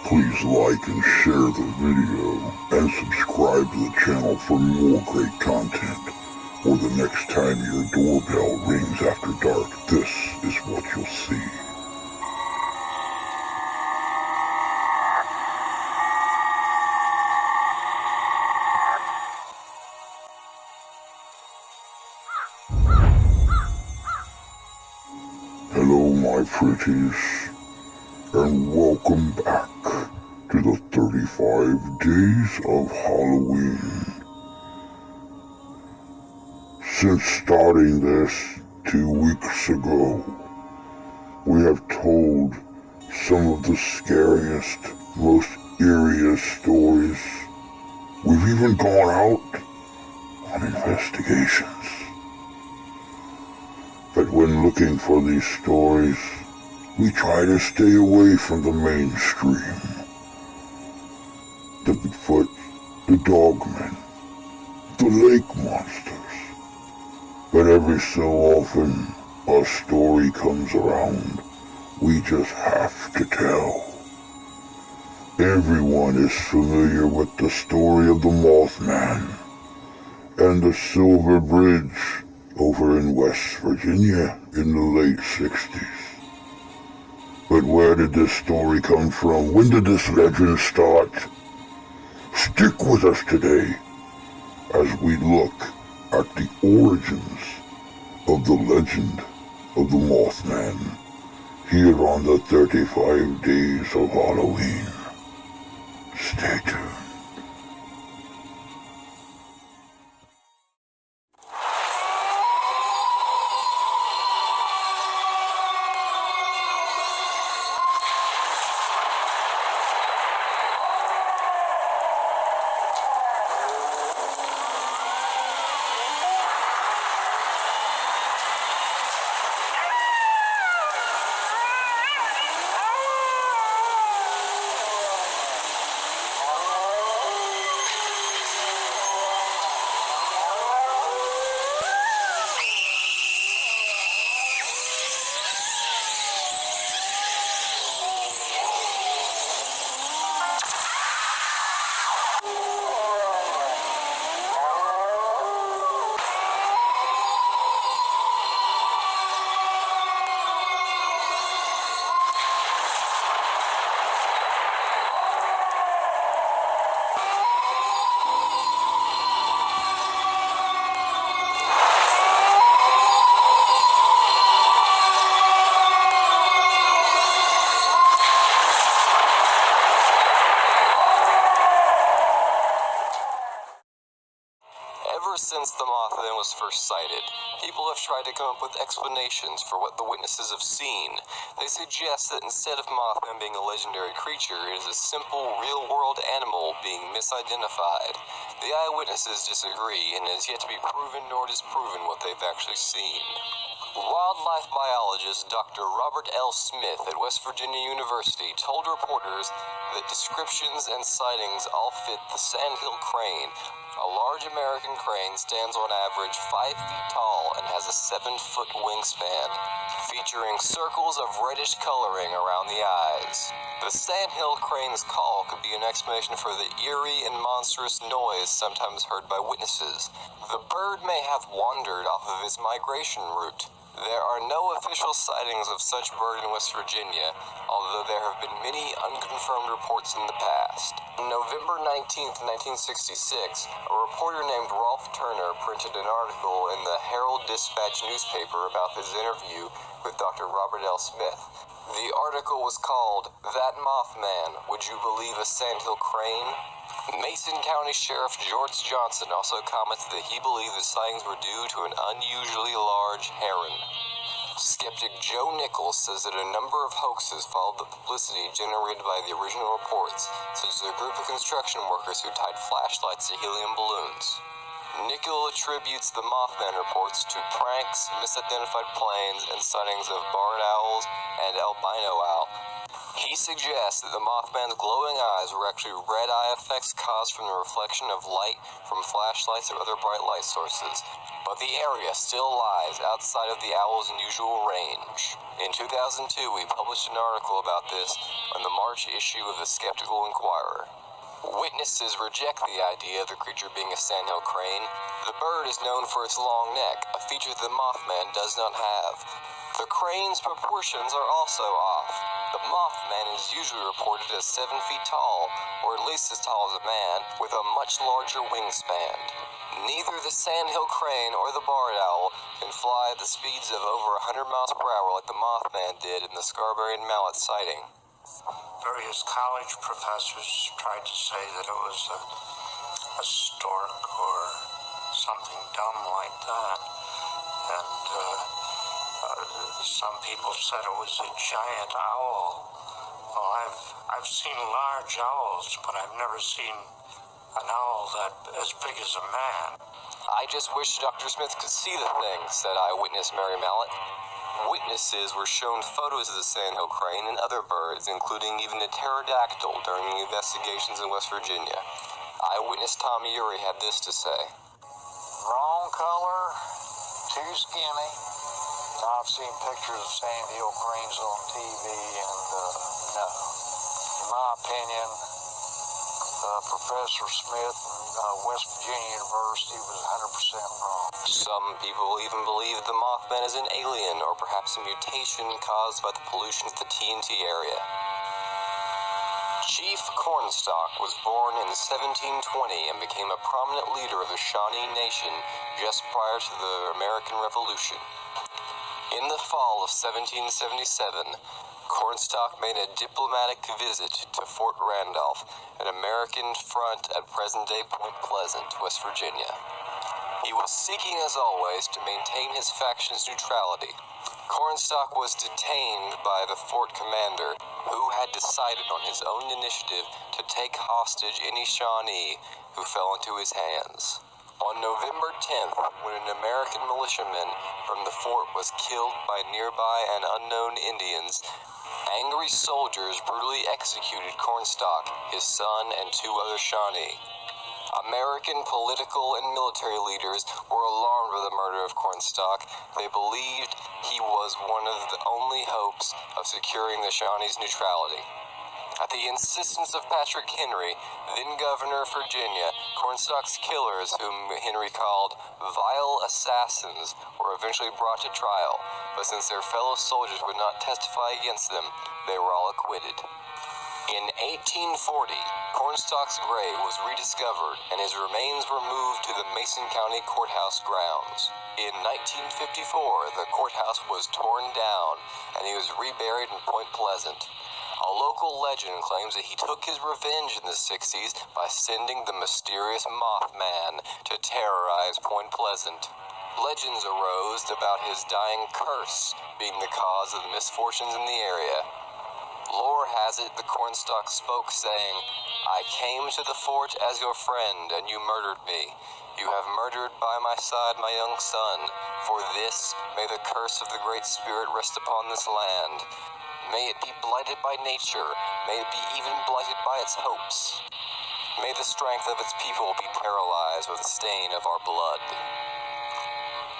Please like and share the video and subscribe to the channel for more great content. Or the next time your doorbell rings after dark, this is what you'll see. Hello, my pretties, and welcome back to the 35 Days of Halloween. Since starting this 2 weeks ago, we have told some of the scariest, most eeriest stories. We've even gone out on investigations. But when looking for these stories, we try to stay away from the mainstream. The Bigfoot, the Dogmen, the lake monsters. But every so often, a story comes around we just have to tell. Everyone is familiar with the story of the Mothman and the Silver Bridge over in West Virginia in the late 60s. But where did this story come from? When did this legend start? Stick with us today as we look at the origins of the legend of the Mothman here on the 35 Days of Halloween. Stay tuned. Since the Mothman was first sighted, people have tried to come up with explanations for what the witnesses have seen. They suggest that instead of Mothman being a legendary creature, it is a simple, real-world animal being misidentified. The eyewitnesses disagree, and it is yet to be proven nor disproven what they've actually seen. Wildlife biologist Dr. Robert L. Smith at West Virginia University told reporters that descriptions and sightings all fit the sandhill crane. A large American crane stands on average 5 feet tall and has a 7-foot wingspan, featuring circles of reddish coloring around the eyes. The sandhill crane's call could be an explanation for the eerie and monstrous noise sometimes heard by witnesses. The bird may have wandered off of its migration route. There are no official sightings of such bird in West Virginia, although there have been many unconfirmed reports in the past. On November 19, 1966, a reporter named Rolf Turner printed an article in the Herald-Dispatch newspaper about his interview with Dr. Robert L. Smith. The article was called, "That Mothman, Would You Believe a Sandhill Crane?" Mason County Sheriff George Johnson also commented that he believed the sightings were due to an unusually large heron. Skeptic Joe Nichols says that a number of hoaxes followed the publicity generated by the original reports, such as a group of construction workers who tied flashlights to helium balloons. Nichols attributes the Mothman reports to pranks, misidentified planes, and sightings of barred owls and albino owl. He suggests that the Mothman's glowing eyes were actually red eye effects caused from the reflection of light from flashlights or other bright light sources, but the area still lies outside of the owl's unusual range. In 2002, we published an article about this on the March issue of the Skeptical Inquirer. Witnesses reject the idea of the creature being a sandhill crane. The bird is known for its long neck, a feature the Mothman does not have. The crane's proportions are also off. The Mothman is usually reported as 7 feet tall, or at least as tall as a man, with a much larger wingspan. Neither the sandhill crane or the barred owl can fly at the speeds of over 100 miles per hour like the Mothman did in the Scarberry and Mallet sighting. Various college professors tried to say that it was a stork or something dumb like that. And some people said it was a giant owl. Well, I've seen large owls, but I've never seen an owl that as big as a man. I just wish Dr. Smith could see the thing, said eyewitness Mary Mallet. Witnesses were shown photos of the sandhill crane and other birds, including even a pterodactyl, during the investigations in West Virginia. Eyewitness Tommy Urey had this to say. Wrong color, too skinny. I've seen pictures of sandhill cranes on TV, and no. In my opinion, Professor Smith from West Virginia University was 100% wrong. Some people even believe the Mothman is an alien or perhaps a mutation caused by the pollution of the TNT area. Chief Cornstalk was born in 1720 and became a prominent leader of the Shawnee Nation just prior to the American Revolution. In the fall of 1777, Cornstalk made a diplomatic visit to Fort Randolph, an American front at present-day Point Pleasant, West Virginia. He was seeking, as always, to maintain his faction's neutrality. Cornstalk was detained by the fort commander, who had decided on his own initiative to take hostage any Shawnee who fell into his hands. On November 10th, when an American militiaman from the fort was killed by nearby and unknown Indians, angry soldiers brutally executed Cornstalk, his son, and 2 other Shawnee. American political and military leaders were alarmed by the murder of Cornstalk. They believed he was one of the only hopes of securing the Shawnees' neutrality. At the insistence of Patrick Henry, then governor of Virginia, Cornstalk's killers, whom Henry called vile assassins, were eventually brought to trial, but since their fellow soldiers would not testify against them, they were all acquitted. In 1840, Cornstalk's grave was rediscovered and his remains were moved to the Mason County Courthouse grounds. In 1954, the courthouse was torn down and he was reburied in Point Pleasant. A local legend claims that he took his revenge in the 60s by sending the mysterious Mothman to terrorize Point Pleasant. Legends arose about his dying curse being the cause of the misfortunes in the area. Lore has it the Cornstalk spoke, saying, "I came to the fort as your friend, and you murdered me. You have murdered by my side my young son. For this, may the curse of the Great Spirit rest upon this land. May it be blighted by nature. May it be even blighted by its hopes. May the strength of its people be paralyzed with the stain of our blood."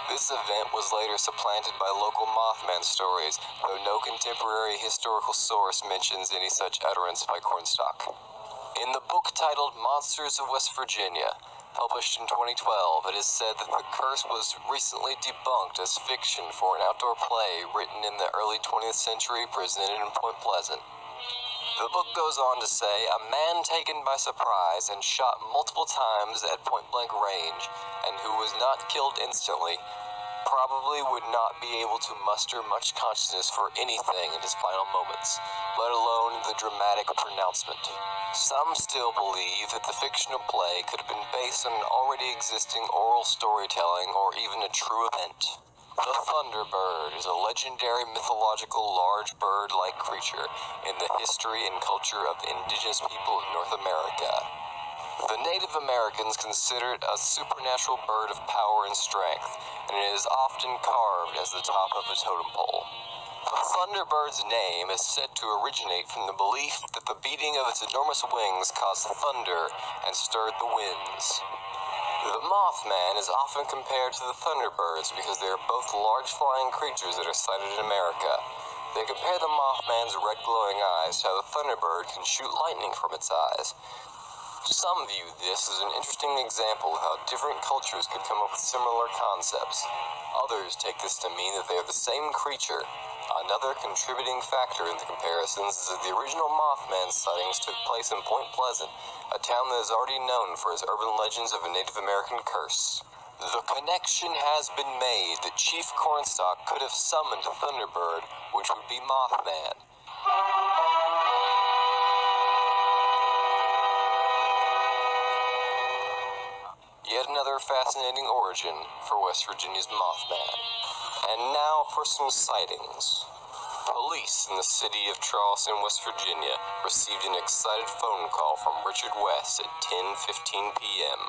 This event was later supplanted by local Mothman stories, though no contemporary historical source mentions any such utterance by Cornstalk. In the book titled Monsters of West Virginia, published in 2012, it is said that the curse was recently debunked as fiction for an outdoor play written in the early 20th century presented in Point Pleasant. The book goes on to say, a man taken by surprise and shot multiple times at point-blank range, and who was not killed instantly, probably would not be able to muster much consciousness for anything in his final moments, let alone the dramatic pronouncement. Some still believe that the fictional play could have been based on an already existing oral storytelling or even a true event. The Thunderbird is a legendary mythological large bird-like creature in the history and culture of the indigenous people of North America. The Native Americans consider it a supernatural bird of power and strength, and it is often carved as the top of a totem pole. The Thunderbird's name is said to originate from the belief that the beating of its enormous wings caused thunder and stirred the winds. The Mothman is often compared to the Thunderbirds because they are both large flying creatures that are sighted in America. They compare the Mothman's red glowing eyes to how the Thunderbird can shoot lightning from its eyes. Some view this as an interesting example of how different cultures could come up with similar concepts. Others take this to mean that they are the same creature. Another contributing factor in the comparisons is that the original Mothman sightings took place in Point Pleasant, a town that is already known for its urban legends of a Native American curse. The connection has been made that Chief Cornstalk could have summoned a Thunderbird, which would be Mothman. Yet another fascinating origin for West Virginia's Mothman. And now for some sightings. Police in the city of Charleston, West Virginia, received an excited phone call from Richard West at 10:15 p.m.,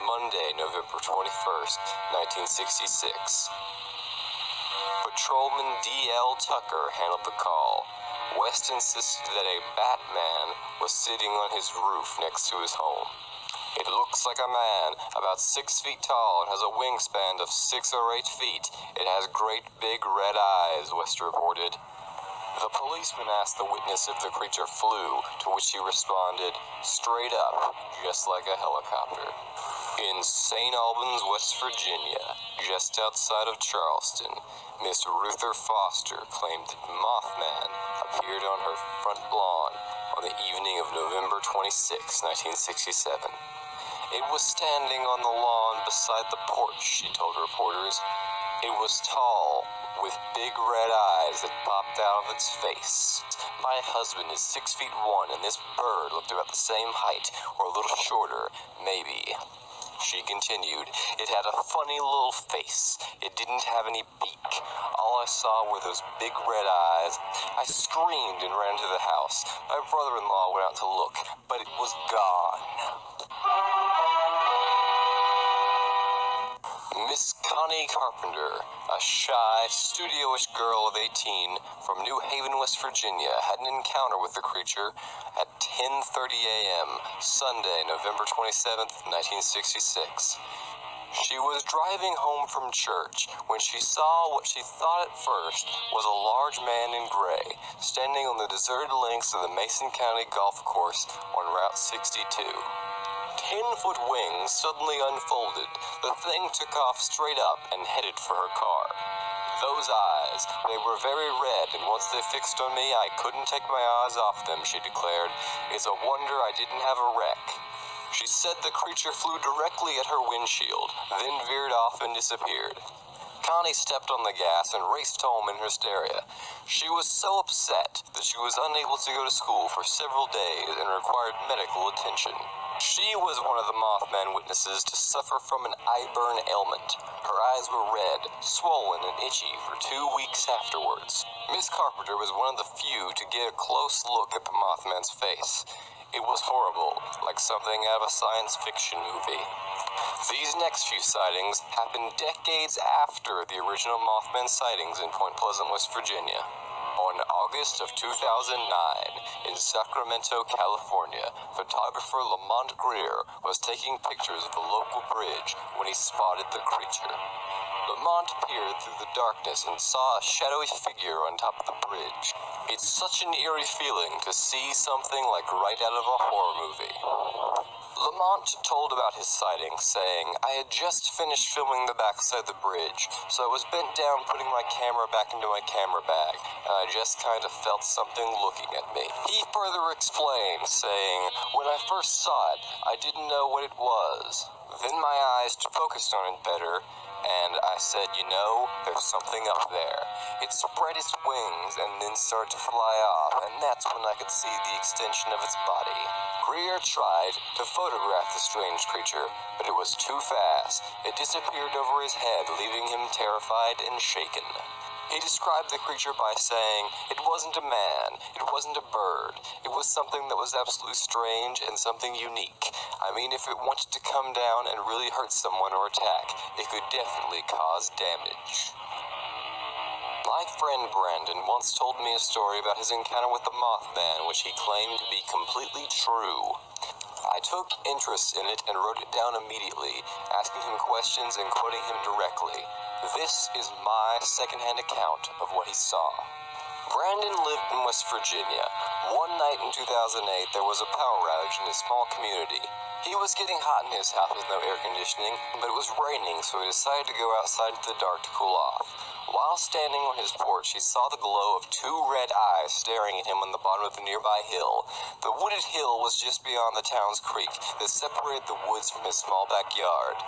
Monday, November 21st, 1966. Patrolman D.L. Tucker handled the call. West insisted that a Batman was sitting on his roof next to his home. It looks like a man, about 6 feet tall, and has a wingspan of 6 or 8 feet. It has great big red eyes, West reported. The policeman asked the witness if the creature flew, to which he responded, straight up, just like a helicopter. In St. Albans, West Virginia, just outside of Charleston, Miss Ruther Foster claimed that Mothman appeared on her front lawn on the evening of November 26, 1967. It was standing on the lawn beside the porch, she told reporters. It was tall, with big red eyes that popped out of its face. My husband is 6 feet 1, and this bird looked about the same height, or a little shorter, maybe. She continued, it had a funny little face. It didn't have any beak. All I saw were those big red eyes. I screamed and ran to the house. My brother-in-law went out to look, but it was gone. Miss Connie Carpenter, a shy, studio-ish girl of 18 from New Haven, West Virginia, had an encounter with the creature at 10:30 a.m., Sunday, November 27, 1966. She was driving home from church when she saw what she thought at first was a large man in gray, standing on the deserted links of the Mason County Golf Course on Route 62. 10-foot wings suddenly unfolded. The thing took off straight up and headed for her car. Those eyes, they were very red, and once they fixed on me, I couldn't take my eyes off them, she declared. It's a wonder I didn't have a wreck. She said the creature flew directly at her windshield, then veered off and disappeared. Connie stepped on the gas and raced home in hysteria. She was so upset that she was unable to go to school for several days and required medical attention. She was one of the Mothman witnesses to suffer from an eye burn ailment. Her eyes were red, swollen, and itchy for 2 weeks afterwards. Miss Carpenter was one of the few to get a close look at the Mothman's face. It was horrible, like something out of a science fiction movie. These next few sightings happened decades after the original Mothman sightings in Point Pleasant, West Virginia. On August of 2009, in Sacramento, California, photographer Lamont Greer was taking pictures of the local bridge when he spotted the creature. Lamont peered through the darkness and saw a shadowy figure on top of the bridge. It's such an eerie feeling to see something like right out of a horror movie. Lamont told about his sighting, saying, I had just finished filming the backside of the bridge, so I was bent down putting my camera back into my camera bag, and I just kind of felt something looking at me. He further explained, saying, when I first saw it, I didn't know what it was. Then my eyes focused on it better, and I said, you know, there's something up there. It spread its wings and then started to fly off, and that's when I could see the extension of its body. Greer tried to photograph the strange creature, but it was too fast. It disappeared over his head, leaving him terrified and shaken. He described the creature by saying, it wasn't a man, it wasn't a bird, it was something that was absolutely strange and something unique. I mean, if it wanted to come down and really hurt someone or attack, it could definitely cause damage. My friend Brandon once told me a story about his encounter with the Mothman, which he claimed to be completely true. I took interest in it and wrote it down immediately, asking him questions and quoting him directly. This is my secondhand account of what he saw. Brandon lived in West Virginia. One night in 2008, there was a power outage in his small community. He was getting hot in his house with no air conditioning, but it was raining, so he decided to go outside into the dark to cool off. While standing on his porch, he saw the glow of two red eyes staring at him on the bottom of a nearby hill. The wooded hill was just beyond the town's creek that separated the woods from his small backyard.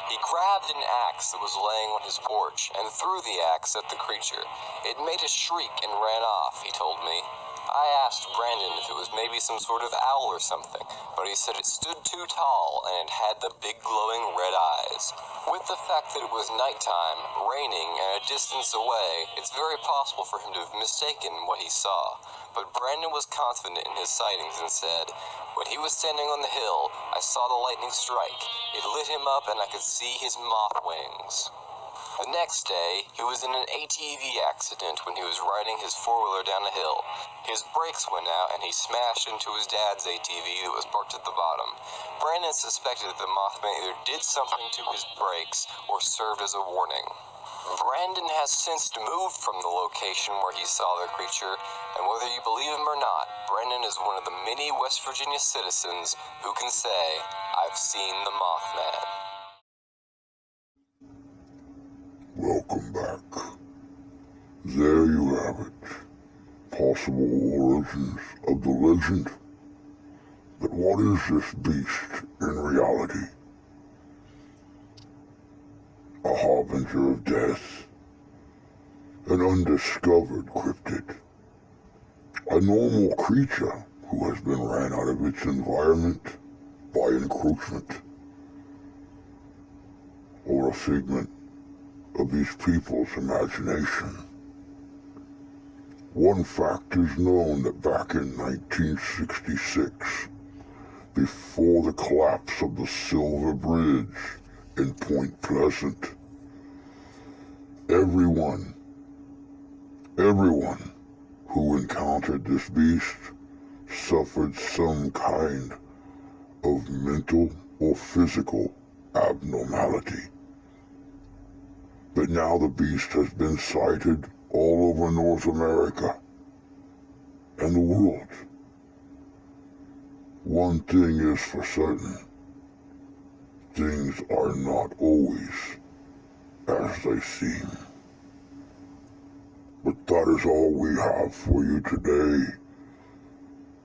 He grabbed an axe that was laying on his porch and threw the axe at the creature. It made a shriek and ran off, he told me. I asked Brandon if it was maybe some sort of owl or something, but he said it stood too tall and it had the big glowing red eyes. With the fact that it was nighttime, raining, and a distance away, it's very possible for him to have mistaken what he saw. But Brandon was confident in his sightings and said, "When he was standing on the hill, I saw the lightning strike. It lit him up and I could see his moth wings." The next day, he was in an ATV accident when he was riding his four-wheeler down a hill. His brakes went out and he smashed into his dad's ATV that was parked at the bottom. Brandon suspected that the Mothman either did something to his brakes or served as a warning. Brandon has since moved from the location where he saw the creature, and whether you believe him or not, Brandon is one of the many West Virginia citizens who can say, "I've seen the Mothman." Welcome back. There you have it. Possible origins of the legend. But what is this beast in reality? A harbinger of death. An undiscovered cryptid. A normal creature who has been ran out of its environment by encroachment. Or a figment of these people's imagination. One fact is known that back in 1966, before the collapse of the Silver Bridge in Point Pleasant, everyone who encountered this beast suffered some kind of mental or physical abnormality. But now the beast has been sighted all over North America and the world. One thing is for certain, things are not always as they seem. But that is all we have for you today.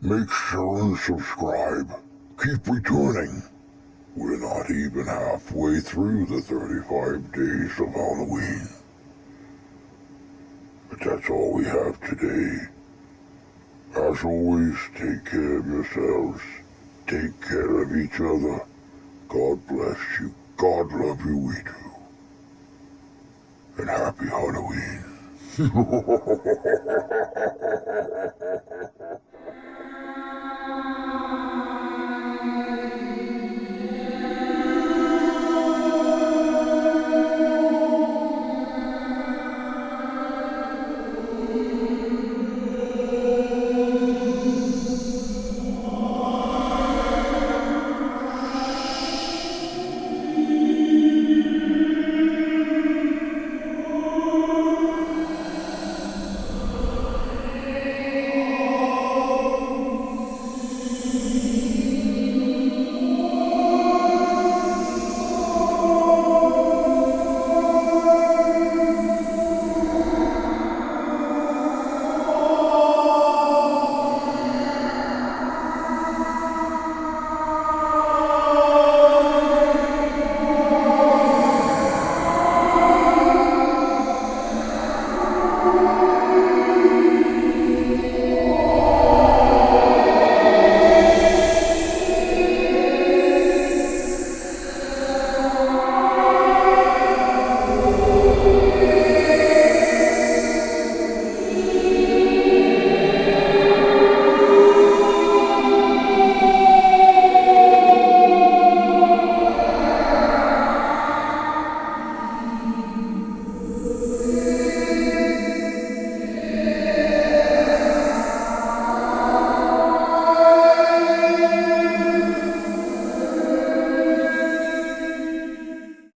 Make sure and subscribe. Keep returning. We're not even halfway through the 35 days of Halloween. But that's all we have today. As always, take care of yourselves. Take care of each other. God bless you. God love you, we do. And happy Halloween.